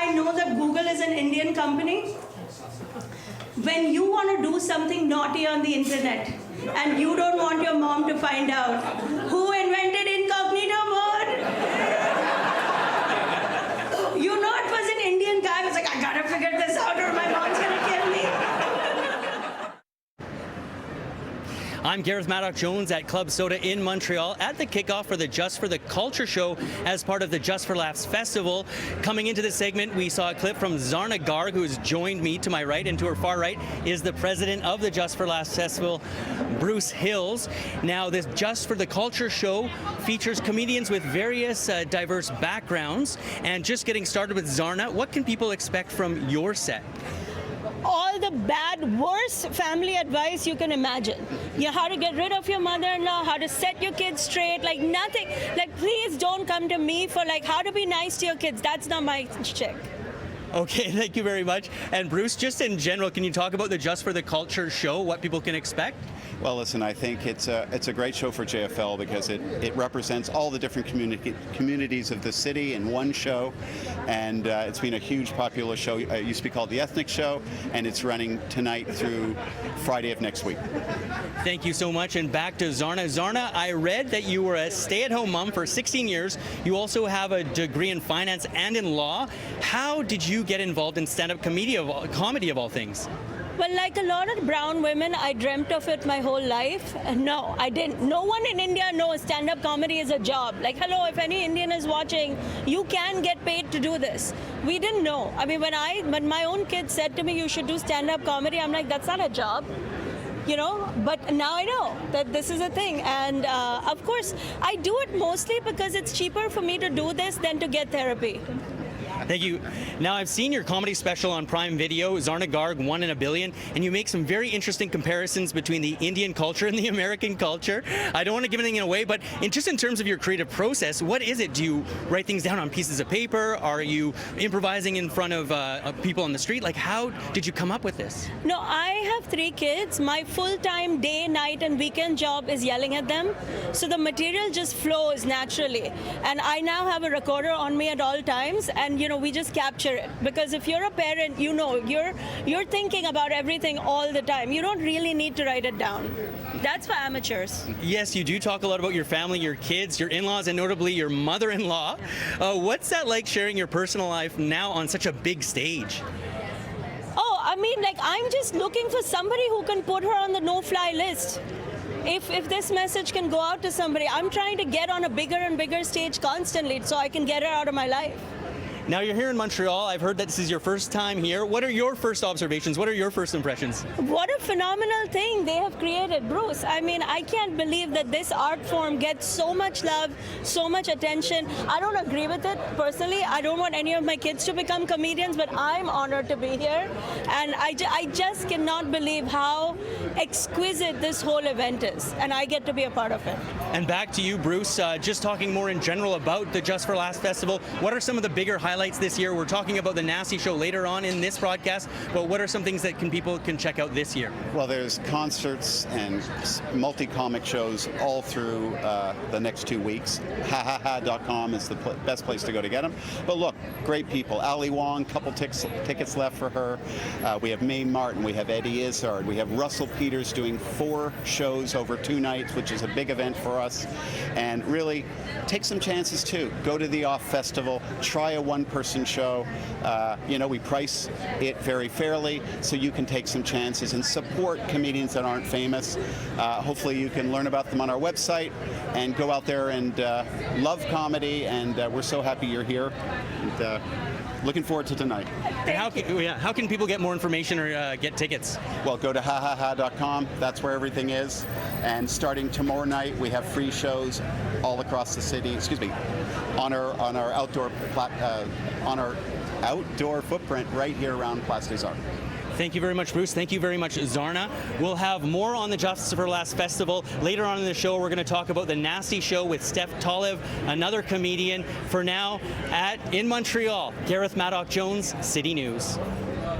I know that Google is an Indian company? When you want to do something naughty on the internet and you don't want your mom to find out, who invented incognito mode? You know it was an Indian guy who was like, I gotta figure this out or my mom's gonna kill me. I'm Gareth Madoc-Jones at Club Soda in Montreal at the kickoff for the Just for the Culture show as part of the Just for Laughs festival. Coming into this segment, we saw a clip from Zarna Garg, who has joined me to my right, and to her far right is the president of the Just for Laughs festival, Bruce Hills. Now, this Just for the Culture show features comedians with various diverse backgrounds. And just getting started with Zarna, what can people expect from your set? All the bad, worst family advice you can imagine. You know, how to get rid of your mother-in-law, how to set your kids straight, like nothing. Like, please don't come to me for like how to be nice to your kids. That's not my chick. Okay, thank you very much. And Bruce, just in general, can you talk about the Just for the Culture show, what people can expect? Well, listen, I think it's a great show for JFL because it represents all the different communities of the city in one show, and it's been a huge popular show. It used to be called the Ethnic Show, and it's running tonight through Friday of next week. Thank you so much, and back to Zarna. Zarna, I read that you were a stay-at-home mom for 16 years. You also have a degree in finance and in law. How did you get involved in stand-up comedy of all things? Well, like a lot of brown women, I dreamt of it my whole life. No, I didn't. No one in India knows stand-up comedy is a job. Like, hello, if any Indian is watching, you can get paid to do this. We didn't know. I mean, when my own kids said to me, you should do stand-up comedy, I'm like, that's not a job. You know, but now I know that this is a thing. And of course, I do it mostly because it's cheaper for me to do this than to get therapy. Thank you. Now, I've seen your comedy special on Prime Video, Zarna Garg, 1 in a Billion, and you make some very interesting comparisons between the Indian culture and the American culture. I don't want to give anything away, but just in terms of your creative process, what is it? Do you write things down on pieces of paper? Are you improvising in front of people on the street? Like, how did you come up with this? No, I have 3 kids. My full-time day, night, and weekend job is yelling at them. So the material just flows naturally. And I now have a recorder on me at all times, and you know, we just capture it. Because if you're a parent, you know, you're thinking about everything all the time. You don't really need to write it down. That's for amateurs. Yes, you do talk a lot about your family, your kids, your in-laws, and notably your mother-in-law. What's that like sharing your personal life now on such a big stage? Oh, I mean, like, I'm just looking for somebody who can put her on the no-fly list. If this message can go out to somebody, I'm trying to get on a bigger and bigger stage constantly so I can get her out of my life. Now, you're here in Montreal. I've heard that this is your first time here. What are your first observations? What are your first impressions? What a phenomenal thing they have created, Bruce. I mean, I can't believe that this art form gets so much love, so much attention. I don't agree with it personally. I don't want any of my kids to become comedians, but I'm honored to be here. And I just cannot believe how exquisite this whole event is. And I get to be a part of it. And back to you, Bruce. Just talking more in general about the Just for Laughs festival. What are some of the bigger highlights this year? We're talking about the Nasty Show later on in this broadcast, but what are some things that people can check out this year? Well, there's concerts and multi-comic shows all through the next 2 weeks. hahaha.com is the best place to go to get them. But look, great people. Ali Wong, couple tickets left for her. We have Mae Martin, we have Eddie Izzard, we have Russell Peters doing 4 shows over 2 nights, which is a big event for us. And really, take some chances too. Go to the Off Festival, try a one-person show. You know, we price it very fairly, so you can take some chances and support comedians that aren't famous. Hopefully you can learn about them on our website and go out there and love comedy, and we're so happy you're here. And, looking forward to tonight. And how can people get more information or get tickets? Well, go to hahaha.com. That's where everything is. And starting tomorrow night, we have free shows all across the city. Excuse me, on our outdoor footprint right here around Place des Arts. Thank you very much, Bruce. Thank you very much, Zarna. We'll have more on the Just for Laughs festival. Later on in the show, we're going to talk about the Nasty Show with Steph Tolev, another comedian. For now, in Montreal, Gareth Madoc-Jones, City News.